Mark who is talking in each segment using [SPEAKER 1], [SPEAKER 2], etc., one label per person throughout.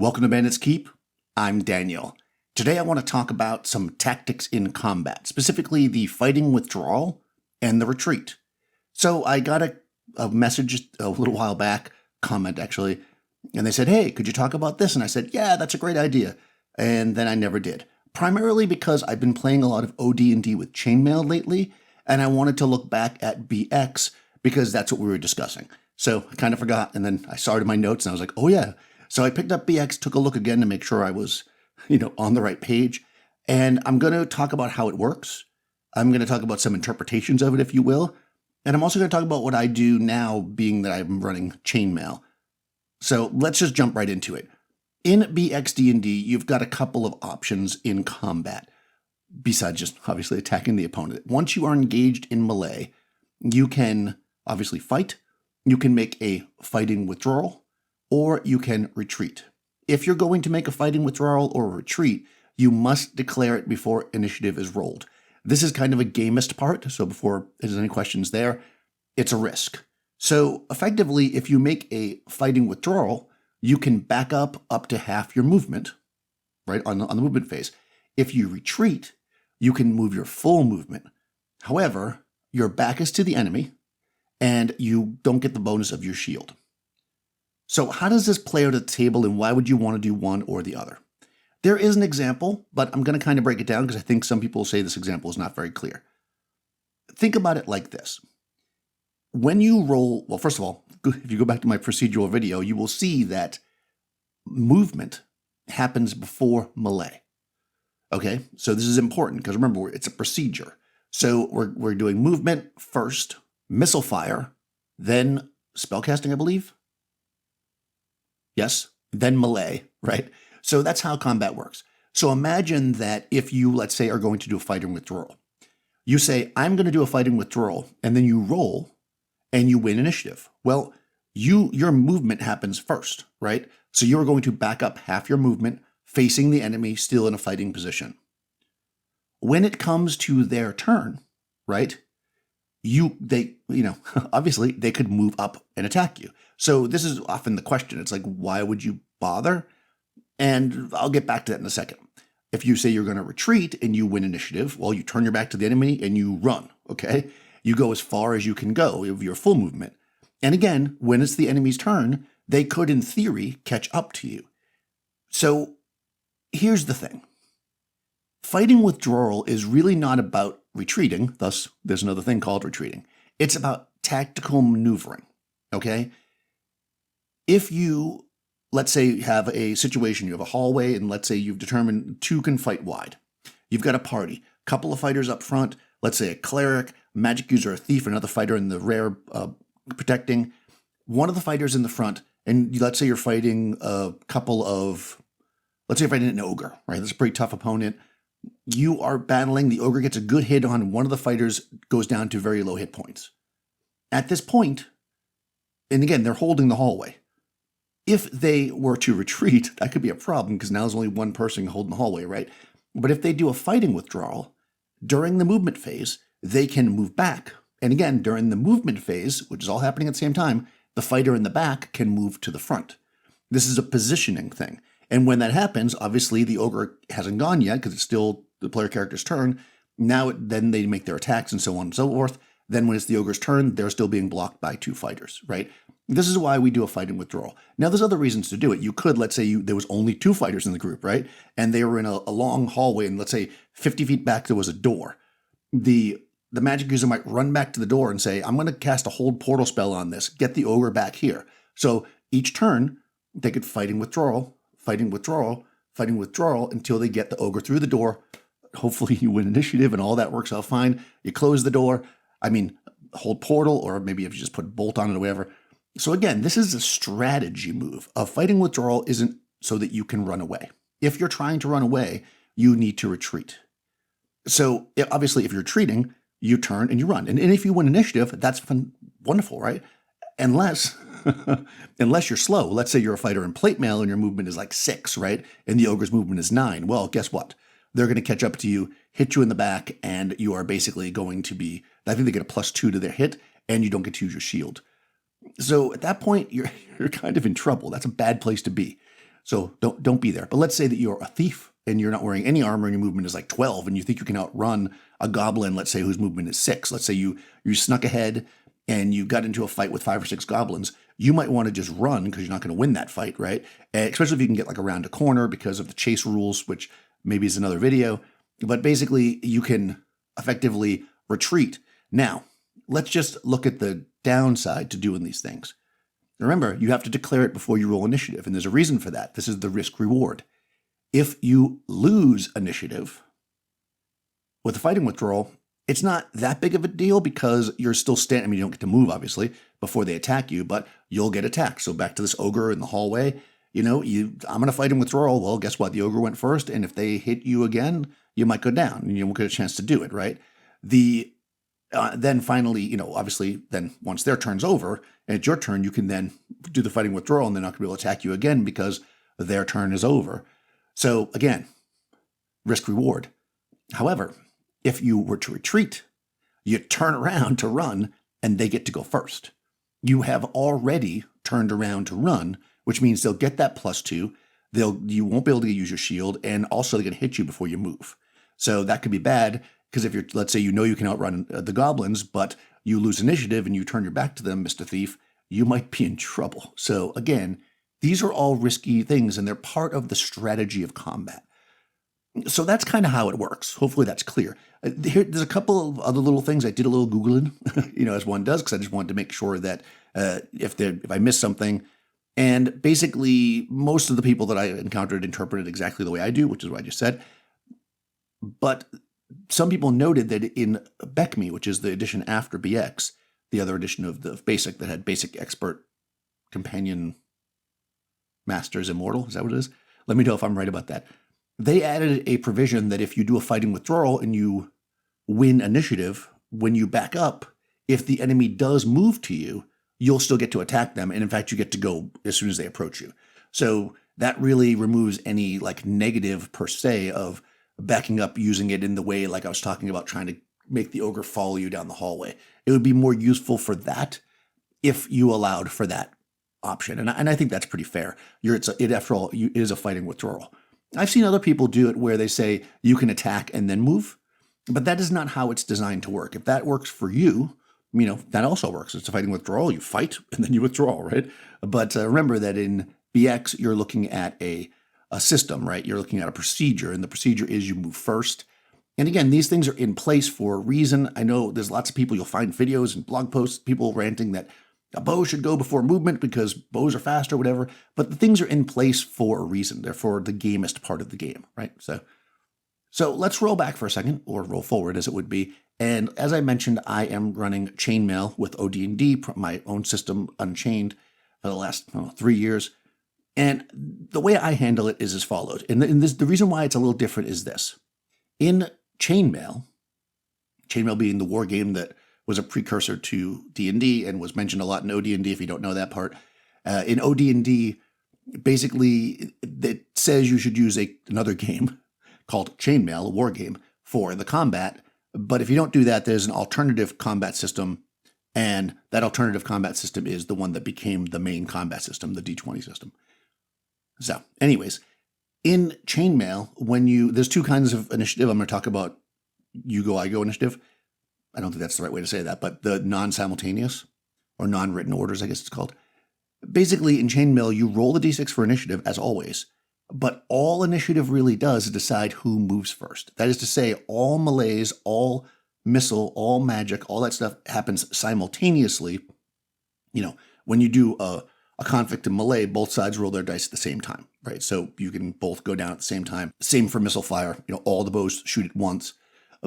[SPEAKER 1] Welcome to Bandit's Keep. I'm Daniel. Today I want to talk about some tactics in combat, specifically the fighting withdrawal and the retreat. So I got a message a little while back, comment actually, and they said, hey, could you talk about this? And I said, yeah, that's a great idea. And then I never did. Primarily because I've been playing a lot of AD&D with Chainmail lately, and I wanted to look back at BX because that's what we were discussing. So I kind of forgot, and then I saw it in my notes, and I was like, oh yeah. So I picked up BX, took a look again to make sure I was, on the right page. And I'm going to talk about how it works. I'm going to talk about some interpretations of it, if you will. And I'm also going to talk about what I do now, being that I'm running Chainmail. So let's just jump right into it. In BXD&D, you've got a couple of options in combat, besides just obviously attacking the opponent. Once you are engaged in melee, you can obviously fight. You can make a fighting withdrawal, or you can retreat. If you're going to make a fighting withdrawal or a retreat, you must declare it before initiative is rolled. This is kind of a gamist part, so before there's any questions there, it's a risk. So effectively, if you make a fighting withdrawal, you can back up to half your movement, right, on the movement phase. If you retreat, you can move your full movement. However, your back is to the enemy, and you don't get the bonus of your shield. So how does this play out at the table, and why would you want to do one or the other? There is an example, but I'm going to kind of break it down because I think some people say this example is not very clear. Think about it like this. When you roll, well, first of all, if you go back to my procedural video, you will see that movement happens before melee. Okay, so this is important because remember, it's a procedure. So we're doing movement first, missile fire, then spellcasting, I believe. Yes, then melee, right? So that's how combat works. So imagine that if you, let's say, are going to do a fighting withdrawal. You say, I'm going to do a fighting withdrawal, and then you roll, and you win initiative. Well, your movement happens first, right? So you're going to back up half your movement, facing the enemy, still in a fighting position. When it comes to their turn, right? Obviously they could move up and attack you. So this is often the question. It's like, why would you bother? And I'll get back to that in a second. If you say you're going to retreat and you win initiative, well, you turn your back to the enemy and you run, okay? You go as far as you can go of your full movement. And again, when it's the enemy's turn, they could, in theory, catch up to you. So here's the thing. Fighting withdrawal is really not about retreating, thus there's another thing called retreating. It's about tactical maneuvering, okay? If you, let's say, have a situation, you have a hallway, and let's say you've determined two can fight wide. You've got a party, a couple of fighters up front, let's say a cleric, magic user, a thief, another fighter in the rear protecting. One of the fighters in the front, and let's say you're fighting let's say you're fighting an ogre, right? That's a pretty tough opponent. You are battling, the ogre gets a good hit on, one of the fighters goes down to very low hit points. At this point, and again, they're holding the hallway. If they were to retreat, that could be a problem because now there's only one person holding the hallway, right? But if they do a fighting withdrawal, during the movement phase, they can move back. And again, during the movement phase, which is all happening at the same time, the fighter in the back can move to the front. This is a positioning thing. And when that happens, obviously the ogre hasn't gone yet because it's still the player character's turn. Now, then they make their attacks and so on and so forth. Then when it's the ogre's turn, they're still being blocked by two fighters, right? This is why we do a fighting withdrawal. Now, there's other reasons to do it. You could, let's say there was only two fighters in the group, right? And they were in a long hallway, and let's say 50 feet back there was a door. The magic user might run back to the door and say, I'm going to cast a hold portal spell on this, get the ogre back here. So each turn, they could fighting withdrawal until they get the ogre through the door. Hopefully you win initiative and all that works out fine. You close the door. Hold portal, or maybe if you just put a bolt on it or whatever. So again, this is a strategy move. A fighting withdrawal isn't so that you can run away. If you're trying to run away, you need to retreat. So obviously, if you're retreating, you turn and you run. And if you win initiative, that's wonderful, right? Unless you're slow. Let's say you're a fighter in plate mail and your movement is like 6, right? And the ogre's movement is 9. Well, guess what? They're going to catch up to you, hit you in the back, and you are basically going to be, I think they get a +2 to their hit, and you don't get to use your shield. So at that point, you're kind of in trouble. That's a bad place to be. So don't be there. But let's say that you're a thief and you're not wearing any armor and your movement is like 12 and you think you can outrun a goblin, let's say, whose movement is 6. Let's say you snuck ahead and you got into a fight with 5 or 6 goblins. You might want to just run because you're not going to win that fight, right? Especially if you can get like around a corner because of the chase rules, which maybe is another video. But basically, you can effectively retreat. Now, let's just look at the downside to doing these things. Remember, you have to declare it before you roll initiative, and there's a reason for that. This is the risk reward. If you lose initiative with a fighting withdrawal, it's not that big of a deal because you're still standing. I mean, you don't get to move, obviously, before they attack you, but you'll get attacked. So back to this ogre in the hallway, I'm going to fight in withdrawal. Well, guess what? The ogre went first, and if they hit you again, you might go down, and you won't get a chance to do it, right? Then finally, obviously, then once their turn's over and it's your turn, you can then do the fighting withdrawal and they're not going to be able to attack you again because their turn is over. So again, risk reward. However, if you were to retreat, you turn around to run and they get to go first. You have already turned around to run, which means they'll get that +2. You won't be able to use your shield, and also they're going to hit you before you move. So that could be bad. Because if let's say you can outrun the goblins, but you lose initiative and you turn your back to them, Mr. Thief, you might be in trouble. So again, these are all risky things and they're part of the strategy of combat. So that's kind of how it works. Hopefully that's clear. There's a couple of other little things. I did a little Googling, as one does, because I just wanted to make sure that if I missed something. And basically, most of the people that I encountered interpreted exactly the way I do, which is what I just said. But some people noted that in BECMI, which is the edition after BX, the other edition of the Basic that had Basic Expert Companion Masters Immortal, is that what it is? Let me know if I'm right about that. They added a provision that if you do a fighting withdrawal and you win initiative, when you back up, if the enemy does move to you, you'll still get to attack them. And in fact, you get to go as soon as they approach you. So that really removes any negative per se of backing up, using it in the way like I was talking about, trying to make the ogre follow you down the hallway. It would be more useful for that if you allowed for that option. And I think that's pretty fair. After all, it is a fighting withdrawal. I've seen other people do it where they say you can attack and then move, but that is not how it's designed to work. If that works for you, that also works. It's a fighting withdrawal. You fight and then you withdraw, right? But remember that in BX, you're looking at a system, right? You're looking at a procedure, and the procedure is you move first. And again, these things are in place for a reason. I know there's lots of people, you'll find videos and blog posts, people ranting that a bow should go before movement because bows are faster, whatever. But the things are in place for a reason. They're for the gamist part of the game, right? So let's roll back for a second, or roll forward as it would be. And as I mentioned, I am running Chainmail with OD&D, my own system, Unchained, for the last 3 years. And the way I handle it is as follows. And the reason why it's a little different is this. In Chainmail being the war game that was a precursor to D&D and was mentioned a lot in OD&D, if you don't know that part. In OD&D, basically, it says you should use another game called Chainmail, a war game, for the combat. But if you don't do that, there's an alternative combat system. And that alternative combat system is the one that became the main combat system, the D20 system. So anyways, in Chainmail, there's 2 kinds of initiative. I'm going to talk about you go, I go initiative. I don't think that's the right way to say that, but the non-simultaneous or non-written orders, I guess it's called. Basically, in Chainmail, you roll the d6 for initiative, as always, but all initiative really does is decide who moves first. That is to say, all melees, all missile, all magic, all that stuff happens simultaneously. When you do a conflict in melee, both sides roll their dice at the same time, right? So you can both go down at the same time. Same for missile fire. All the bows shoot at once.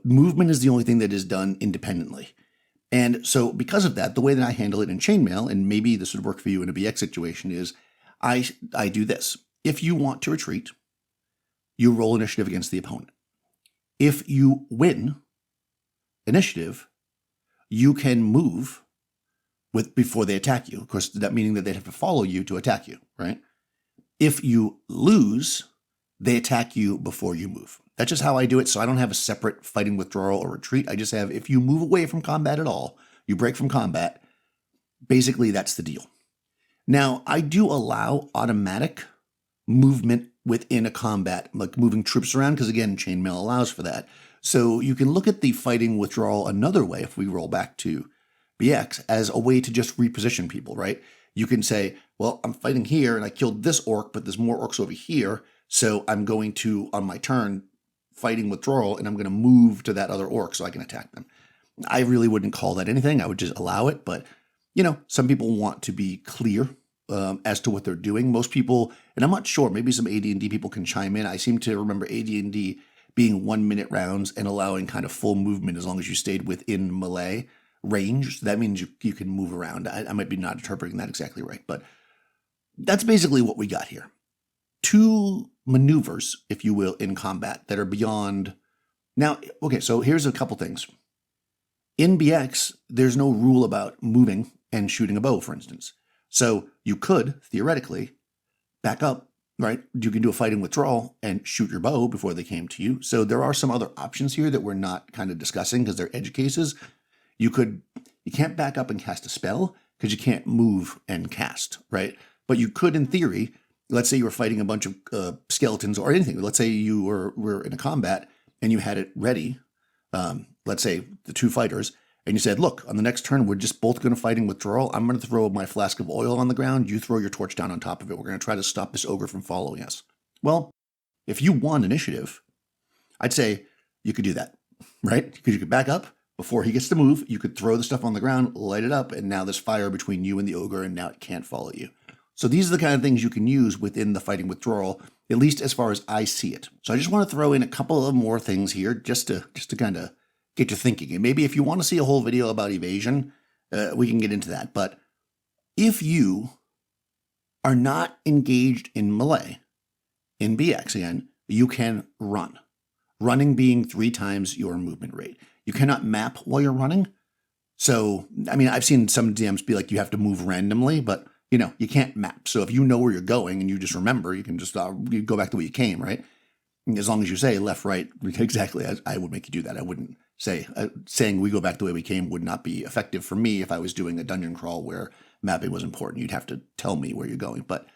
[SPEAKER 1] Movement is the only thing that is done independently. And so because of that, the way that I handle it in Chainmail, and maybe this would work for you in a BX situation, is I do this. If you want to retreat, you roll initiative against the opponent. If you win initiative, you can move before they attack you. Of course, that meaning that they'd have to follow you to attack you, right? If you lose, they attack you before you move. That's just how I do it. So I don't have a separate fighting withdrawal or retreat. I just have, if you move away from combat at all, you break from combat, basically that's the deal. Now, I do allow automatic movement within a combat, like moving troops around, because again, chainmail allows for that. So you can look at the fighting withdrawal another way, if we roll back to BX, as a way to just reposition people, right? You can say, well, I'm fighting here and I killed this orc, but there's more orcs over here. So I'm going to, on my turn, fighting withdrawal, and I'm going to move to that other orc so I can attack them. I really wouldn't call that anything. I would just allow it. But, some people want to be clear as to what they're doing. Most people, and I'm not sure, maybe some AD&D people can chime in. I seem to remember AD&D being 1 minute rounds and allowing kind of full movement as long as you stayed within melee range. So that means you can move around. I might be not interpreting that exactly right, but that's basically what we got here. 2 maneuvers, if you will, in combat that are beyond. Now, okay, so here's a couple things. In BX, there's no rule about moving and shooting a bow, for instance. So you could, theoretically, back up, right? You can do a fighting withdrawal and shoot your bow before they came to you. So there are some other options here that we're not kind of discussing because they're edge cases. You can't back up and cast a spell because you can't move and cast, right? But you could, in theory, let's say you were fighting a bunch of skeletons or anything. Let's say you were in a combat and you had it ready. Let's say the 2 fighters, and you said, look, on the next turn, we're just both going to fight in withdrawal. I'm going to throw my flask of oil on the ground. You throw your torch down on top of it. We're going to try to stop this ogre from following us. Well, if you won initiative, I'd say you could do that, right? Because you could back up before he gets to move. You could throw the stuff on the ground, light it up, and now there's fire between you and the ogre, and now it can't follow you. So these are the kind of things you can use within the fighting withdrawal, at least as far as I see it. So I just want to throw in a couple of more things here just to kind of get you thinking. And maybe if you want to see a whole video about evasion, we can get into that. But if you are not engaged in melee, in BX again, you can run. Running being 3 times your movement rate. You cannot map while you're running. So, I mean, I've seen some DMs be like, you have to move randomly, but you can't map. So if you know where you're going and you just remember, you can just you go back the way you came, right? As long as you say left, right, exactly, I would make you do that. I wouldn't say, saying we go back the way we came would not be effective for me if I was doing a dungeon crawl where mapping was important. You'd have to tell me where you're going. But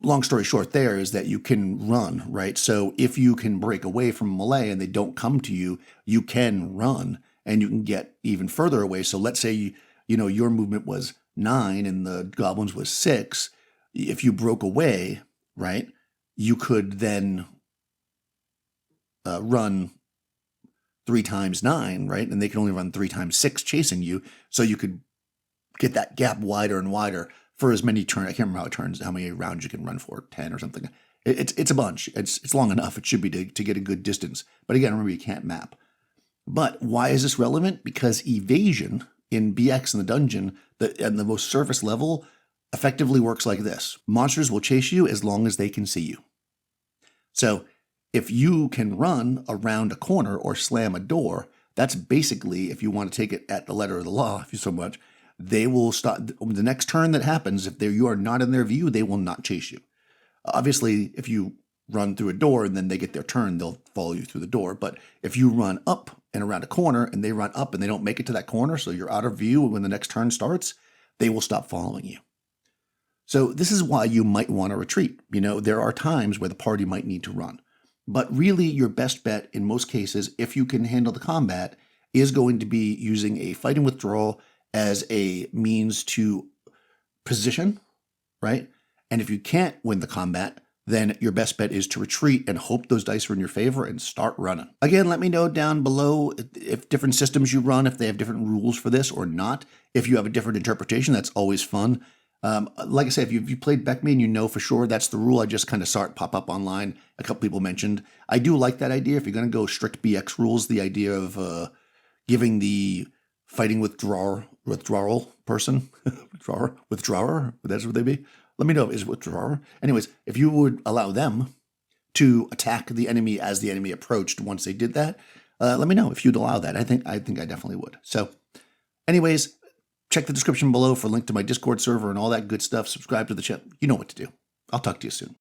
[SPEAKER 1] long story short there is that you can run, right? So if you can break away from melee and they don't come to you, you can run and you can get even further away. So let's say, your movement was 9 and the goblins was 6. If you broke away, right, you could then run 3 times 9, right? And they can only run 3 times 6 chasing you. So you could get that gap wider and wider for as many turns. I can't remember how many rounds you can run for, 10 or something. It's a bunch. It's long enough. It should be to get a good distance. But again, remember, you can't map. But why is this relevant? Because evasion in BX in the dungeon, and the most surface level, effectively works like this. Monsters will chase you as long as they can see you. So if you can run around a corner or slam a door, that's basically, if you want to take it at the letter of the law, if you so much, they will stop. The next turn that happens, if you are not in their view, they will not chase you. Obviously, if you run through a door and then they get their turn, they'll follow you through the door. But if you run up and around a corner and they run up and they don't make it to that corner, so you're out of view when the next turn starts, they will stop following you. So this is why you might want to retreat. There are times where the party might need to run. But really, your best bet in most cases, if you can handle the combat, is going to be using a fighting withdrawal as a means to position, right? And if you can't win the combat, then your best bet is to retreat and hope those dice are in your favor and start running. Again, let me know down below if different systems you run, if they have different rules for this or not. If you have a different interpretation, that's always fun. Like I said, if you played Beckme and you know for sure that's the rule, I just kind of saw it pop up online. A couple people mentioned. I do like that idea. If you're going to go strict BX rules, the idea of giving the fighting withdrawal person, withdrawer, that's what they be. Let me know, is it withdrawer? Anyways, if you would allow them to attack the enemy as the enemy approached once they did that, let me know if you'd allow that. I think I definitely would. So anyways, check the description below for a link to my Discord server and all that good stuff. Subscribe to the channel. You know what to do. I'll talk to you soon.